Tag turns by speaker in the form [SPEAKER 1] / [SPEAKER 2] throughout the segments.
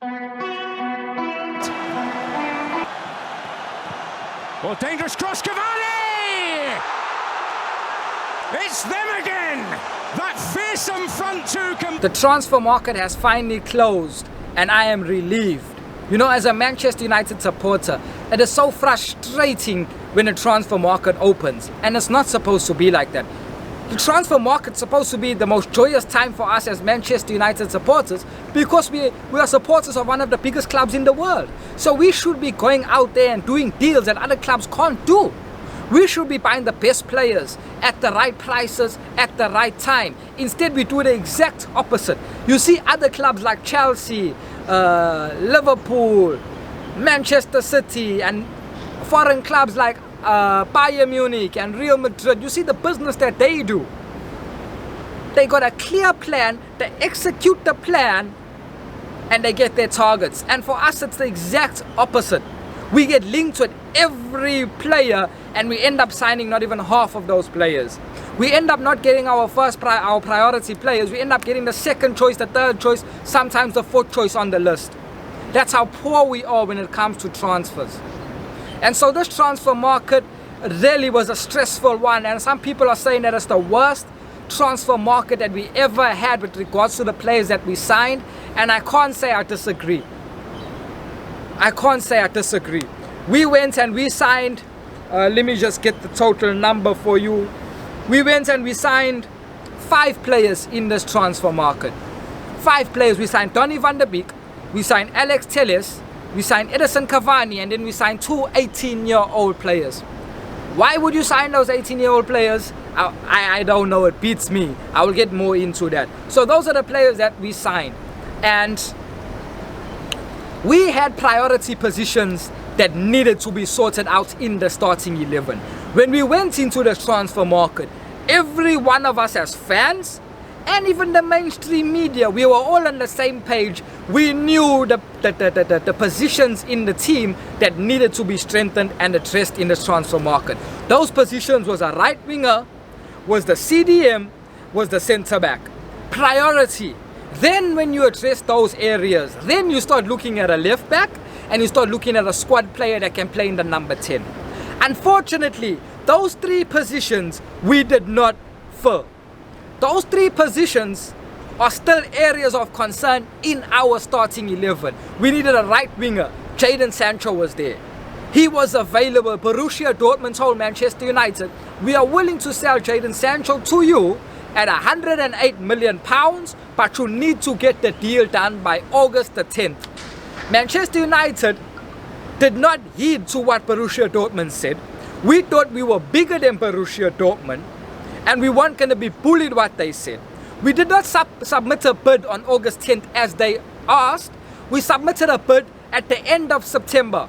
[SPEAKER 1] Oh, dangerous cross, Cavani! It's them again! That fearsome front two
[SPEAKER 2] The transfer market has finally closed and I am relieved. You know, as a Manchester United supporter, it is so frustrating when a transfer market opens, and it's not supposed to be like that. The transfer market is supposed to be the most joyous time for us as Manchester United supporters, because we are supporters of one of the biggest clubs in the world. So we should be going out there and doing deals that other clubs can't do. We should be buying the best players at the right prices at the right time. Instead, we do the exact opposite. You see other clubs like Chelsea, Liverpool, Manchester City, and foreign clubs like Bayern Munich and Real Madrid. You see the business that they do. They got a clear plan, they execute the plan, and they get their targets. And for us, it's the exact opposite. We get linked with every player and we end up signing not even half of those players. We end up not getting our priority players. We end up getting the second choice, the third choice, sometimes the fourth choice on the list. That's how poor we are when it comes to transfers. And so this transfer market really was a stressful one, and some people are saying that it's the worst transfer market that we ever had with regards to the players that we signed, and I can't say I disagree. We went and we signed, let me just get the total number for you. We went and we signed 5 players in this transfer market. 5 players. We signed Donny van der Beek, we signed Alex Telles, we signed Edison Cavani, and then we signed 2 18-year-old players. Why would you sign those 18-year-old players? I don't know, it beats me. I will get more into that. So those are the players that we signed. And we had priority positions that needed to be sorted out in the starting 11. When we went into the transfer market, every one of us as fans, and even the mainstream media, we were all on the same page. We knew the positions in the team that needed to be strengthened and addressed in the transfer market. Those positions was a right winger, was the CDM, was the centre back. Priority. Then when you address those areas, then you start looking at a left back and you start looking at a squad player that can play in the number 10. Unfortunately, those 3 positions we did not fill. Those 3 positions are still areas of concern in our starting 11. We needed a right winger. Jadon Sancho was there. He was available. Borussia Dortmund told Manchester United, we are willing to sell Jadon Sancho to you at £108 million, but you need to get the deal done by August the 10th. Manchester United did not heed to what Borussia Dortmund said. We thought we were bigger than Borussia Dortmund, and we weren't going to be bullied what they said. We did not submit a bid on August 10th as they asked. We submitted a bid at the end of September.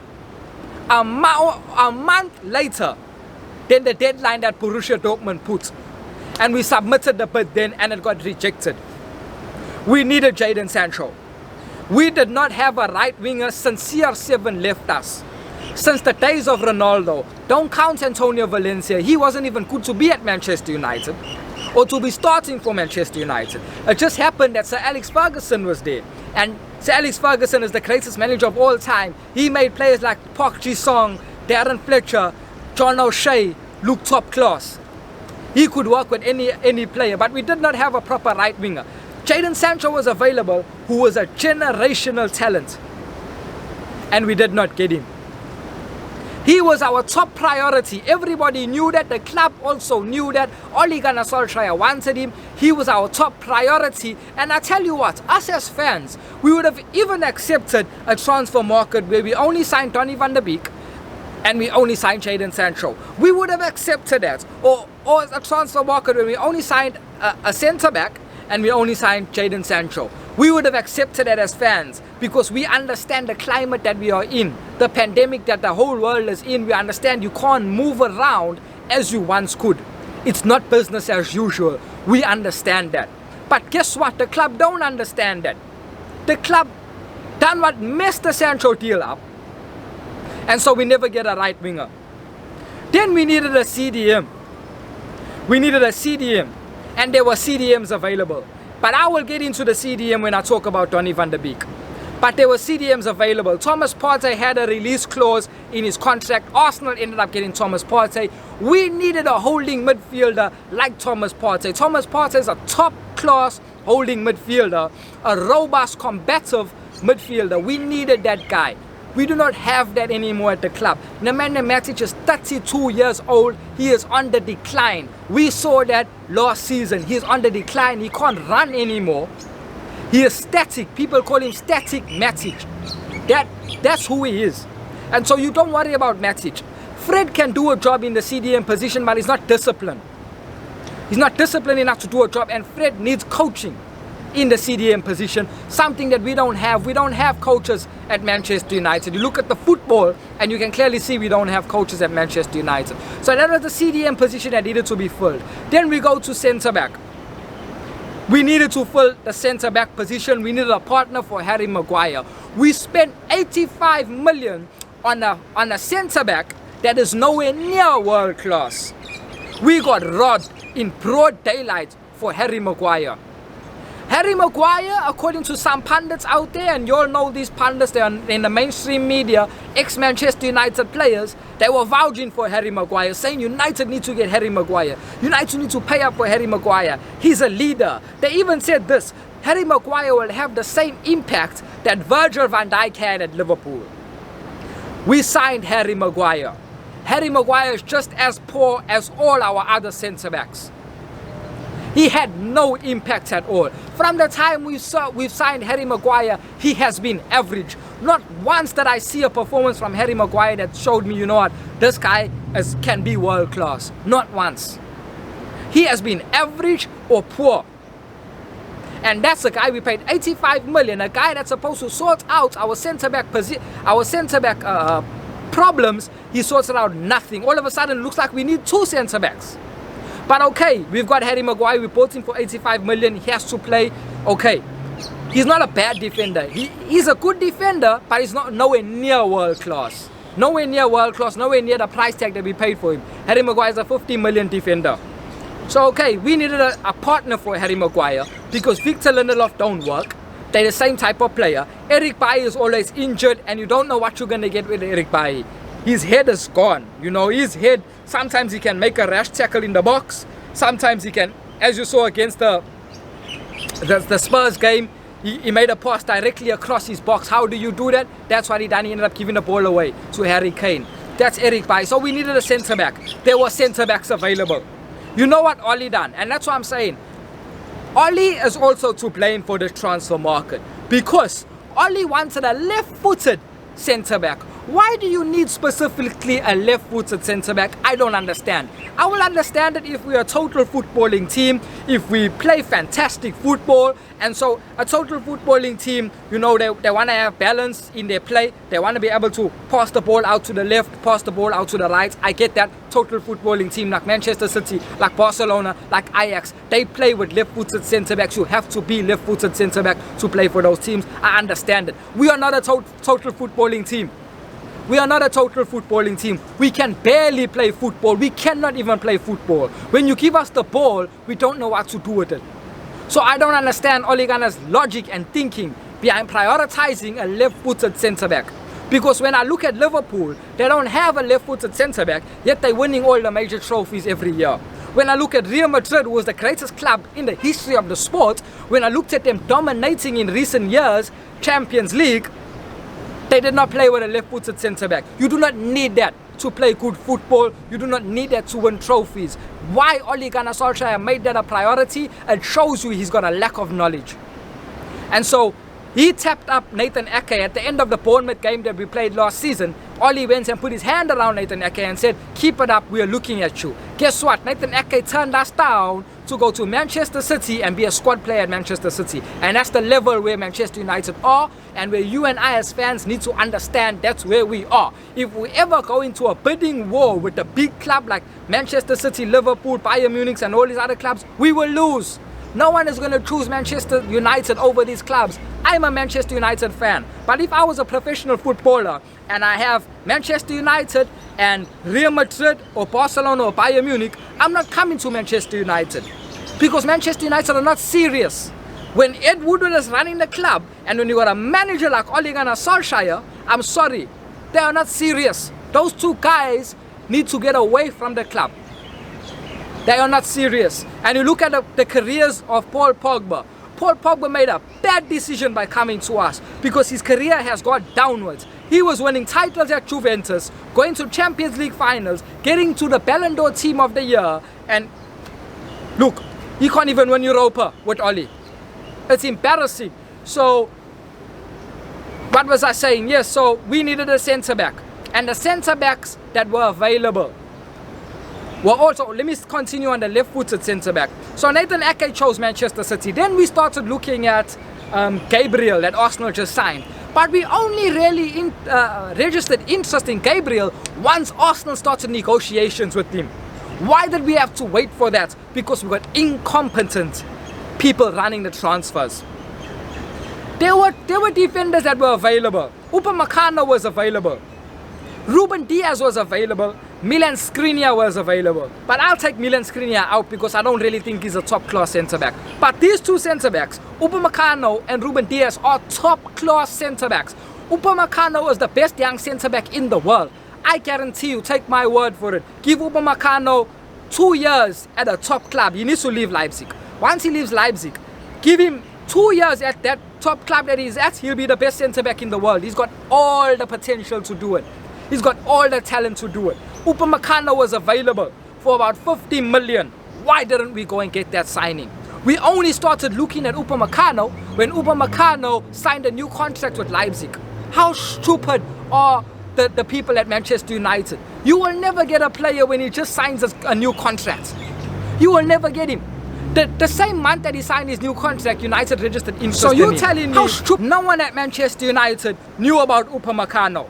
[SPEAKER 2] A month later than the deadline that Borussia Dortmund put. And we submitted the bid then and it got rejected. We needed Jadon Sancho. We did not have a right winger since CR7 left us. Since the days of Ronaldo. Don't count Antonio Valencia. He wasn't even good to be at Manchester United or to be starting for Manchester United. It just happened that Sir Alex Ferguson was there. And Sir Alex Ferguson is the greatest manager of all time. He made players like Park Ji-sung, Darren Fletcher, John O'Shea look top class. He could work with any player, but we did not have a proper right winger. Jadon Sancho was available, who was a generational talent, and we did not get him. He was our top priority. Everybody knew that. The club also knew that. Ole Gunnar Solskjaer wanted him. He was our top priority. And I tell you what, us as fans, we would have even accepted a transfer market where we only signed Donny van der Beek and we only signed Jadon Sancho. We would have accepted that. Or a transfer market where we only signed a centre-back and we only signed Jadon Sancho. We would have accepted that as fans because we understand the climate that we are in, the pandemic that the whole world is in. We understand you can't move around as you once could. It's not business as usual. We understand that. But guess what? The club don't understand that. The club done what messed the Sancho deal up. And so we never get a right winger. Then we needed a CDM. And there were CDMs available. But I will get into the CDM when I talk about Donny van der Beek. but there were CDMs available. Thomas Partey had a release clause in his contract. Arsenal ended up getting Thomas Partey. We needed a holding midfielder like Thomas Partey. Thomas Partey is a top-class holding midfielder, a robust, combative midfielder. We needed that guy. We do not have that anymore at the club. Nemanja Matic is 32 years old. He is on the decline. We saw that last season. He is on the decline. He can't run anymore. He is static. People call him Static Matic. That's who he is. And so you don't worry about Matic. Fred can do a job in the CDM position, but he's not disciplined. He's not disciplined enough to do a job, and Fred needs coaching in the CDM position, something that we don't have. We don't have coaches at Manchester United. You look at the football and you can clearly see we don't have coaches at Manchester United. So that was the CDM position that needed to be filled. Then we go to centre-back. We needed to fill the centre-back position. We needed a partner for Harry Maguire. We spent 85 million on a centre-back that is nowhere near world class. We got robbed in broad daylight for Harry Maguire. Harry Maguire, according to some pundits out there, and you all know these pundits, they are in the mainstream media, ex-Manchester United players, they were vouching for Harry Maguire, saying United need to get Harry Maguire. United need to pay up for Harry Maguire. He's a leader. They even said this, Harry Maguire will have the same impact that Virgil van Dijk had at Liverpool. We signed Harry Maguire. Harry Maguire is just as poor as all our other centre-backs. He had no impact at all. From the time we've signed Harry Maguire, he has been average. Not once did I see a performance from Harry Maguire that showed me, you know what, this guy can be world class. Not once. He has been average or poor. And that's the guy we paid 85 million, a guy that's supposed to sort out our centre-back problems. He sorted out nothing. All of a sudden, it looks like we need two centre-backs. But okay, we've got Harry Maguire. We bought him for 85 million. He has to play. Okay, he's not a bad defender. He's a good defender, but he's not nowhere near world class. Nowhere near world class. Nowhere near the price tag that we paid for him. Harry Maguire is a 50 million defender. So okay, we needed a partner for Harry Maguire because Victor Lindelof don't work. They're the same type of player. Eric Bailly is always injured, and you don't know what you're gonna get with Eric Bailly. His head is gone. You know, his head. Sometimes he can make a rash tackle in the box. Sometimes he can, as you saw against the Spurs game, he made a pass directly across his box. How do you do that? That's what he done. He ended up giving the ball away to Harry Kane. That's Eric Bailly. So we needed a centre-back. There were centre-backs available. You know what Oli done? And that's what I'm saying. Oli is also to blame for the transfer market because Oli wanted a left-footed centre-back. Why do you need specifically a left-footed centre-back? I don't understand. I will understand it if we are a total footballing team, if we play fantastic football, and so a total footballing team, you know, they want to have balance in their play. They want to be able to pass the ball out to the left, pass the ball out to the right. I get that. Total footballing team like Manchester City, like Barcelona, like Ajax, they play with left-footed centre-backs. You have to be left-footed centre-back to play for those teams. I understand it. We are not a total footballing team. We are not a total footballing team. We can barely play football. We cannot even play football. When you give us the ball, we don't know what to do with it. So I don't understand Ole Gunnar's logic and thinking behind prioritizing a left-footed centre-back. Because when I look at Liverpool, they don't have a left-footed centre-back, yet they're winning all the major trophies every year. When I look at Real Madrid, who was the greatest club in the history of the sport, when I looked at them dominating in recent years, Champions League, they did not play with a left-footed centre-back. You do not need that to play good football. You do not need that to win trophies. Why Ole Gunnar Solskjaer made that a priority? It shows you he's got a lack of knowledge. And so he tapped up Nathan Ake at the end of the Bournemouth game that we played last season. Oli went and put his hand around Nathan Ake and said, keep it up, we are looking at you. Guess what? Nathan Ake turned us down to go to Manchester City and be a squad player at Manchester City. And that's the level where Manchester United are, and where you and I as fans need to understand that's where we are. If we ever go into a bidding war with a big club like Manchester City, Liverpool, Bayern Munich and all these other clubs, we will lose. No one is going to choose Manchester United over these clubs. I'm a Manchester United fan. But if I was a professional footballer and I have Manchester United and Real Madrid or Barcelona or Bayern Munich, I'm not coming to Manchester United. Because Manchester United are not serious. When Ed Woodward is running the club, and when you got a manager like Ole Gunnar Solskjaer, I'm sorry, they are not serious. Those two guys need to get away from the club. They are not serious. And you look at the careers of Paul Pogba. Paul Pogba made a bad decision by coming to us because his career has gone downwards. He was winning titles at Juventus, going to Champions League finals, getting to the Ballon d'Or team of the year, and look, he can't even win Europa with Ole. It's embarrassing. So, what was I saying? Yes, so we needed a centre-back. And the centre-backs that were available were also, let me continue on the left-footed centre-back. So Nathan Ake chose Manchester City. Then we started looking at Gabriel that Arsenal just signed. But we only really registered interest in Gabriel once Arsenal started negotiations with him. Why did we have to wait for that? Because we got incompetent people running the transfers. There were defenders that were available. Upamecano was available. Ruben Diaz was available. Milan Skriniar was available. But I'll take Milan Skriniar out because I don't really think he's a top-class centre-back. But these two centre-backs, Upamecano and Ruben Diaz, are top-class centre-backs. Upamecano is the best young centre-back in the world. I guarantee you, take my word for it. Give Upamecano 2 years at a top club. He needs to leave Leipzig. Once he leaves Leipzig, give him 2 years at that top club that he's at, he'll be the best centre-back in the world. He's got all the potential to do it. He's got all the talent to do it. Upamecano was available for about 50 million. Why didn't we go and get that signing? We only started looking at Upamecano when Upamecano signed a new contract with Leipzig. How stupid are the people at Manchester United? You will never get a player when he just signs a new contract. You will never get him. The same month that he signed his new contract, United registered interest. So you're telling me how stupid? No one at Manchester United knew about Upamecano.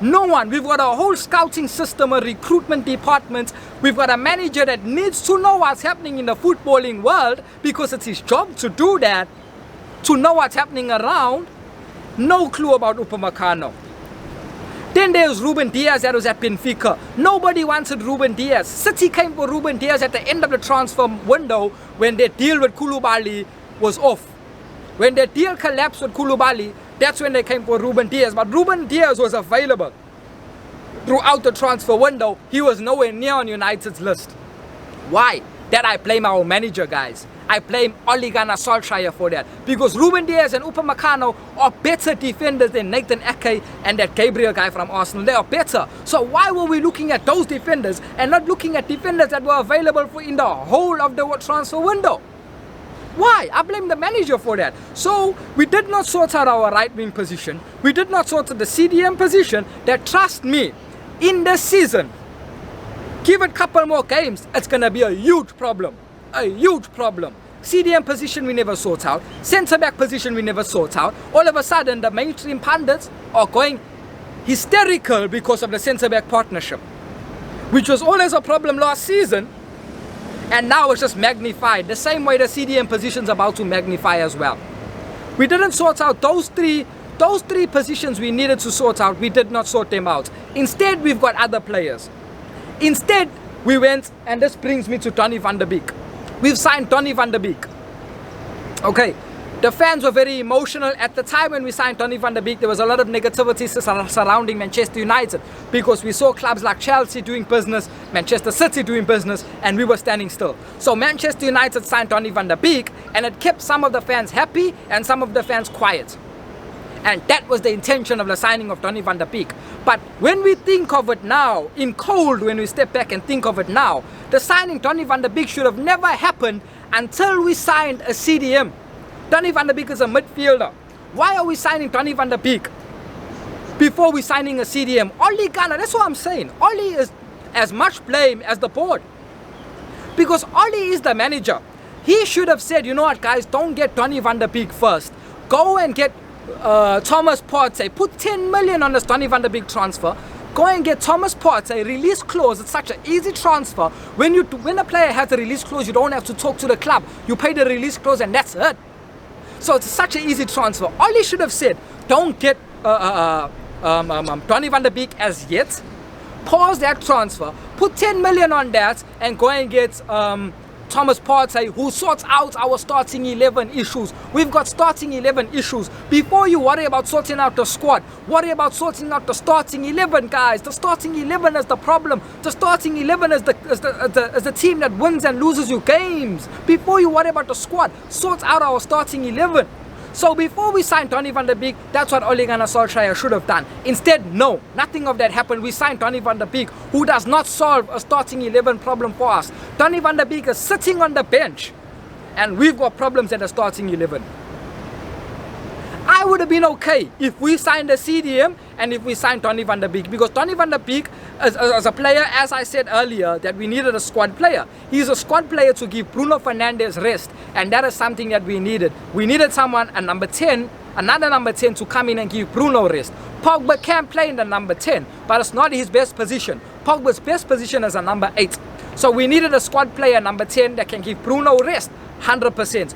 [SPEAKER 2] No one. We've got a whole scouting system, a recruitment department. We've got a manager that needs to know what's happening in the footballing world because it's his job to do that, to know what's happening around. No clue about Upamecano. Then there's Ruben Diaz that was at Benfica. Nobody wanted Ruben Diaz. City came for Ruben Diaz at the end of the transfer window when their deal with Koulibaly was off. When their deal collapsed with Koulibaly, that's when they came for Ruben Diaz. But Ruben Diaz was available throughout the transfer window. He was nowhere near on United's list. Why? That I blame our manager, guys. I blame Ole Gunnar Solskjaer for that. Because Ruben Diaz and Upamecano are better defenders than Nathan Ake and that Gabriel guy from Arsenal. They are better. So why were we looking at those defenders and not looking at defenders that were available in the whole of the transfer window? Why? I blame the manager for that. So we did not sort out our right wing position. We did not sort out the CDM position. That, trust me, in this season, give it a couple more games, it's going to be a huge problem. A huge problem. CDM position we never sort out. Centre back position we never sort out. All of a sudden the mainstream pundits are going hysterical because of the centre back partnership, which was always a problem last season. And now it's just magnified. The same way the CDM position's about to magnify as well. We didn't sort out those three positions we needed to sort out. We did not sort them out. Instead, we've got other players. Instead, we went, and this brings me to Donny van de Beek. We've signed Donny van de Beek. Okay, the fans were very emotional. At the time when we signed Donny van de Beek, there was a lot of negativity surrounding Manchester United because we saw clubs like Chelsea doing business, Manchester City doing business, and we were standing still. So Manchester United signed Donny van de Beek, and it kept some of the fans happy and some of the fans quiet. And that was the intention of the signing of Donny van de Beek. But when we think of it now, in cold, when we step back and think of it now, the signing Donny van de Beek should have never happened until we signed a CDM. Donny van de Beek is a midfielder. Why are we signing Donny van de Beek before we signing a CDM? Ole Gunnar, that's what I'm saying. Ole is as much blame as the board. Because Ole is the manager. He should have said, you know what guys, don't get Donny van de Beek first. Go and get Thomas Partey. Put 10 million on this Donny van de Beek transfer. Go and get Thomas Partey, release clause. It's such an easy transfer. When a player has a release clause, you don't have to talk to the club. You pay the release clause and that's it. So it's such an easy transfer. Ole should have said, don't get Donny van de Beek as yet. Pause that transfer. Put 10 million on that and go and get Thomas Partey, who sorts out our starting 11 issues. We've got starting 11 issues. Before you worry about sorting out the squad, worry about sorting out the starting 11, guys. The starting 11 is the problem. The starting 11 is the team that wins and loses you games. Before you worry about the squad, sort out our starting 11. So before we signed Donny van der Beek, that's what Ole Gunnar Solskjaer should have done. Instead, no, nothing of that happened. We signed Donny van der Beek, who does not solve a starting 11 problem for us. Donny van der Beek is sitting on the bench, and we've got problems at the starting 11. I would have been okay if we signed a CDM and if we signed Donny van der Beek, because Donny van der Beek as a player, as I said earlier, that we needed a squad player. He's a squad player to give Bruno Fernandes rest, and that is something that we needed. We needed someone, a number 10, another number 10 to come in and give Bruno rest. Pogba can play in the number 10, but it's not his best position. Pogba's best position is a number 8. So we needed a squad player, number 10, that can give Bruno rest, 100%.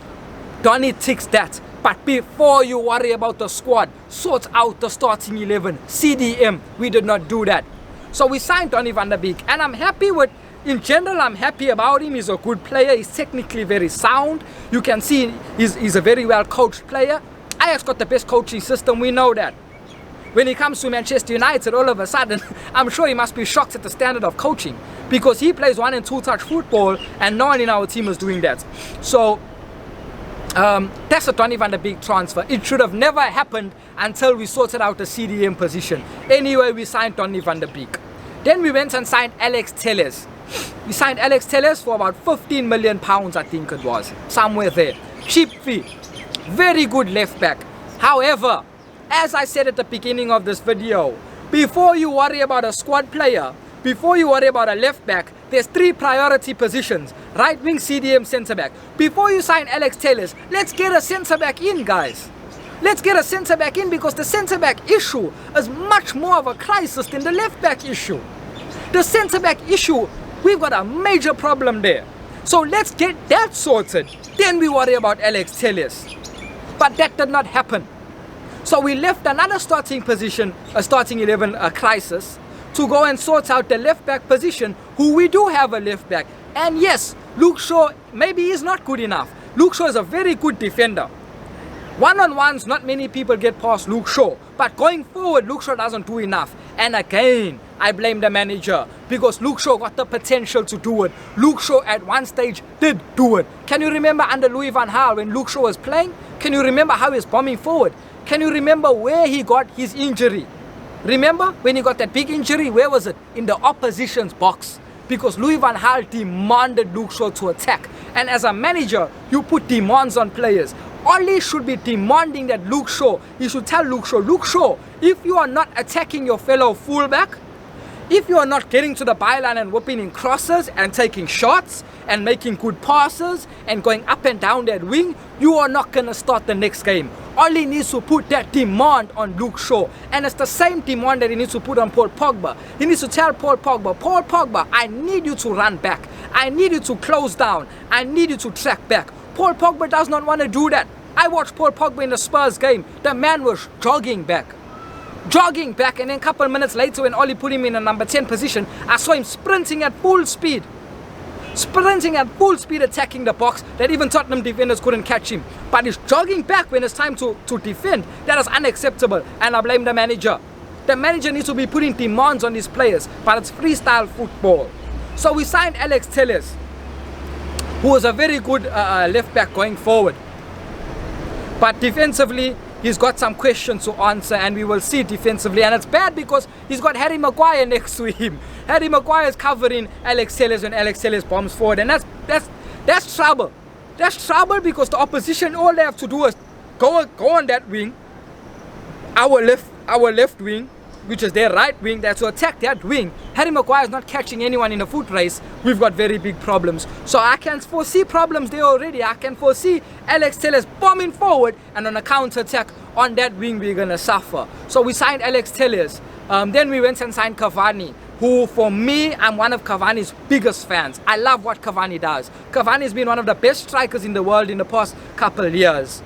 [SPEAKER 2] Donny ticks that. But before you worry about the squad, sort out the starting 11. CDM, we did not do that. So we signed Donny van der Beek, and I'm happy with, in general, I'm happy about him. He's a good player. He's technically very sound. You can see he's a very well coached player. Ajax got the best coaching system, we know that. When he comes to Manchester United, all of a sudden, I'm sure he must be shocked at the standard of coaching, because he plays 1- and 2-touch football, and no one in our team is doing that. So that's a Donny van der Beek transfer. It should have never happened until we sorted out the CDM position. Anyway, we signed Donny van der Beek. Then we went and signed Alex Telles. We signed Alex Telles for about 15 million pounds, I think it was. Somewhere there. Cheap fee. Very good left back. However, as I said at the beginning of this video, before you worry about a squad player, before you worry about a left back, there's 3 priority positions. Right wing, CDM, centre back. Before you sign Alex Telles, let's get a centre back in, guys. Let's get a centre back in, because the centre back issue is much more of a crisis than the left back issue. The centre back issue, we've got a major problem there. So let's get that sorted. Then we worry about Alex Telles. But that did not happen. So we left another starting position, a starting 11 crisis, to go and sort out the left back position, who we do have a left back. And yes, Luke Shaw, maybe he's not good enough. Luke Shaw is a very good defender. One-on-ones, not many people get past Luke Shaw. But going forward, Luke Shaw doesn't do enough. And again, I blame the manager, because Luke Shaw got the potential to do it. Luke Shaw at one stage did do it. Can you remember under Louis van Gaal when Luke Shaw was playing? Can you remember how he was bombing forward? Can you remember where he got his injury? Remember when he got that big injury? Where was it? In the opposition's box. Because Louis van Gaal demanded Luke Shaw to attack. And as a manager, you put demands on players. Ole should be demanding that Luke Shaw, he should tell Luke Shaw, if you are not attacking your fellow fullback, if you are not getting to the byline and whipping in crosses and taking shots and making good passes and going up and down that wing, you are not going to start the next game. Ole needs to put that demand on Luke Shaw, and it's the same demand that he needs to put on Paul Pogba. He needs to tell Paul Pogba, I need you to run back. I need you to close down. I need you to track back. Paul Pogba does not want to do that. I watched Paul Pogba in the Spurs game. The man was jogging back, and then a couple of minutes later, when Ole put him in a number 10 position, I saw him sprinting at full speed, attacking the box, that even Tottenham defenders couldn't catch him. But he's jogging back when it's time to defend. That is unacceptable, and I blame the manager. The manager needs to be putting demands on his players, but it's freestyle football. So we signed Alex Telles, who is a very good left back going forward. But defensively, he's got some questions to answer, and we will see defensively. And it's bad because he's got Harry Maguire next to him. Harry Maguire is covering Alex Telles when Alex Telles bombs forward, and that's trouble. That's trouble, because the opposition, all they have to do is go on that wing, our left wing, which is their right wing. They have to attack that wing. Harry Maguire is not catching anyone in a foot race. We've got very big problems. So I can foresee problems there already. I can foresee Alex Telles bombing forward, and on a counter-attack on that wing, we're going to suffer. So we signed Alex Telles. Then we went and signed Cavani, who, for me, I'm one of Cavani's biggest fans. I love what Cavani does. Cavani's been one of the best strikers in the world in the past couple of years.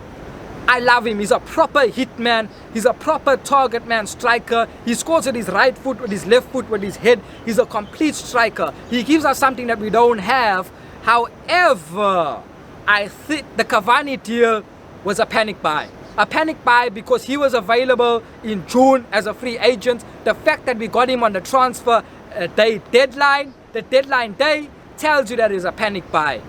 [SPEAKER 2] I love him. He's a proper hitman. He's a proper target man striker. He scores with his right foot, with his left foot, with his head. He's a complete striker. He gives us something that we don't have. However, I think the Cavani deal was a panic buy. A panic buy because he was available in June as a free agent. The fact that we got him on the transfer day deadline, the deadline day, tells you that it's a panic buy.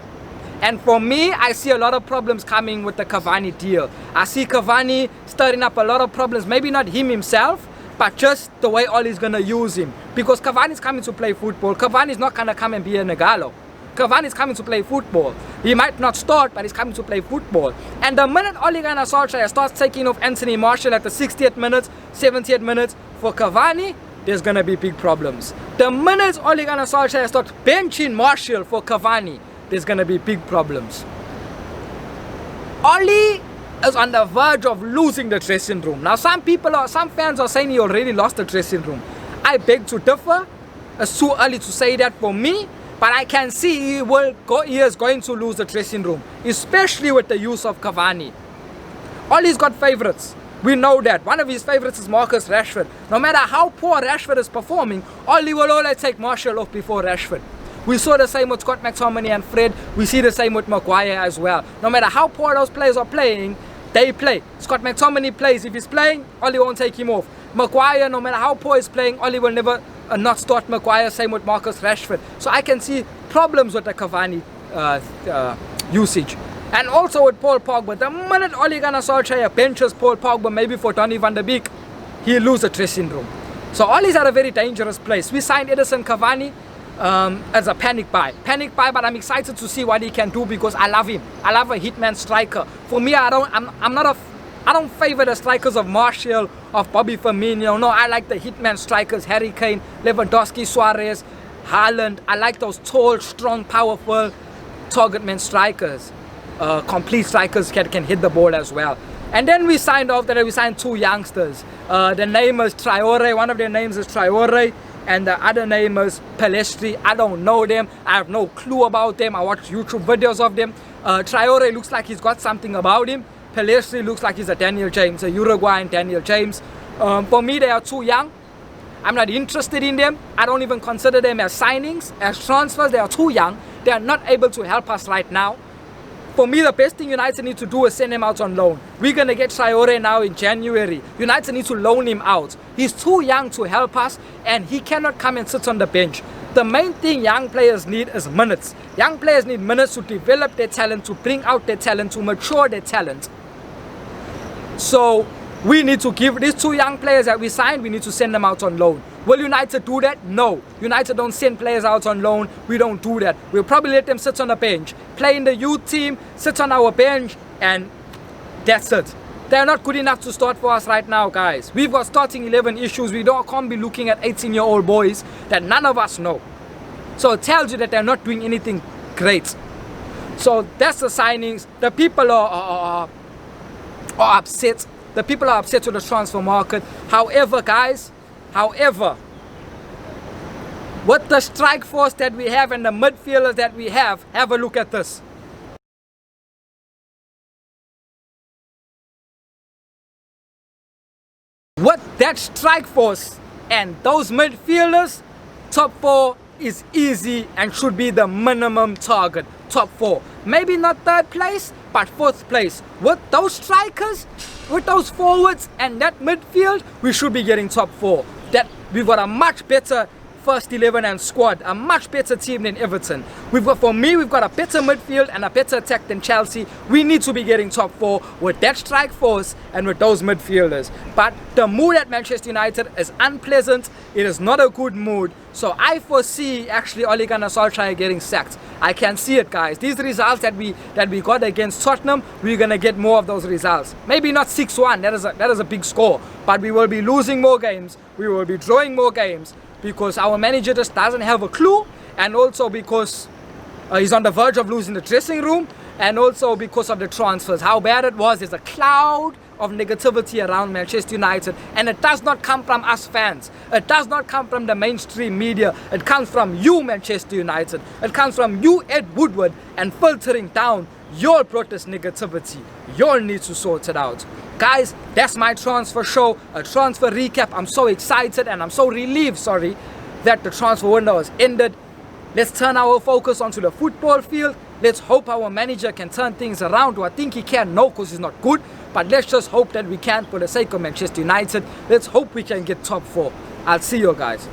[SPEAKER 2] And for me, I see a lot of problems coming with the Cavani deal. I see Cavani stirring up a lot of problems. Maybe not him himself, but just the way Ollie's going to use him. Because Cavani's coming to play football. Cavani's not going to come and be a Negalo. Cavani's coming to play football. He might not start, but he's coming to play football. And the minute Ole Gunnar Solskjaer starts taking off Anthony Martial at the 60th minute, 70th minute for Cavani, there's going to be big problems. The minute Ole Gunnar Solskjaer starts benching Martial for Cavani, there's going to be big problems. Ole is on the verge of losing the dressing room. Now some fans are saying he already lost the dressing room. I beg to differ. It's too early to say that for me. But I can see he is going to lose the dressing room, especially with the use of Cavani. Ollie's got favourites. We know that. One of his favourites is Marcus Rashford. No matter how poor Rashford is performing, Ollie will always take Martial off before Rashford. We saw the same with Scott McTominay and Fred. We see the same with Maguire as well. No matter how poor those players are playing, they play. Scott McTominay plays. If he's playing, Ollie won't take him off. Maguire, no matter how poor he's playing, Ollie will never not start Maguire. Same with Marcus Rashford. So I can see problems with the Cavani usage. And also with Paul Pogba. The minute Ole Gunnar Solskjaer benches Paul Pogba, maybe for Donny van der Beek, he'll lose the dressing room. So Ole's at a very dangerous place. We signed Edison Cavani as a panic buy. Panic buy, but I'm excited to see what he can do because I love him. I love a hitman striker. For me, I don't favor the strikers of Martial, of Bobby Firmino. No, I like the hitman strikers, Harry Kane, Lewandowski, Suarez, Haaland. I like those tall, strong, powerful target man strikers. Complete strikers can hit the ball as well. And then we signed two youngsters. The name is Traore. One of their names is Traore. And the other name is Pelestri. I don't know them. I have no clue about them. I watch YouTube videos of them. Traore looks like he's got something about him. Pelestri looks like he's a Daniel James, a Uruguayan Daniel James. For me, they are too young. I'm not interested in them. I don't even consider them as signings, as transfers. They are too young. They are not able to help us right now. For me, the best thing United need to do is send him out on loan. We're going to get Traore now in January. United need to loan him out. He's too young to help us, and he cannot come and sit on the bench. The main thing young players need is minutes. Young players need minutes to develop their talent, to bring out their talent, to mature their talent. So we need to give these two young players that we signed, we need to send them out on loan. Will United do that? No. United don't send players out on loan. We don't do that. We'll probably let them sit on the bench, play in the youth team, sit on our bench, and that's it. They're not good enough to start for us right now, guys. We've got starting 11 issues. Can't be looking at 18-year-old boys that none of us know. So it tells you that they're not doing anything great. So that's the signings. The people are upset. The people are upset with the transfer market. However, guys, with the strike force that we have and the midfielders that we have a look at this. With that strike force and those midfielders, top 4 is easy and should be the minimum target. Top 4. Maybe not 3rd place, but 4th place. With those strikers, with those forwards and that midfield, we should be getting top 4. That we've got a much better first 11 and squad, a much better team than Everton. We've got a better midfield and a better attack than Chelsea. We need to be getting top 4 with that strike force and with those midfielders. But the mood at Manchester United is unpleasant. It is not a good mood. So I foresee actually Ole Gunnar Solskjaer getting sacked. I can see it, guys. These results that we got against Tottenham, we're gonna get more of those results. Maybe not 6-1. That is a big score. But we will be losing more games. We will be drawing more games. Because our manager just doesn't have a clue, and also because he's on the verge of losing the dressing room, and also because of the transfers. How bad it was. There's a cloud of negativity around Manchester United, and it does not come from us fans. It does not come from the mainstream media. It comes from you, Manchester United. It comes from you, Ed Woodward, and filtering down. You'll brought this negativity. You'll need to sort it out. Guys, that's my transfer show, a transfer recap. I'm so excited and I'm so relieved, that the transfer window has ended. Let's turn our focus onto the football field. Let's hope our manager can turn things around. Do I think he can? No, because he's not good. But let's just hope that we can for the sake of Manchester United. Let's hope we can get top 4. I'll see you guys.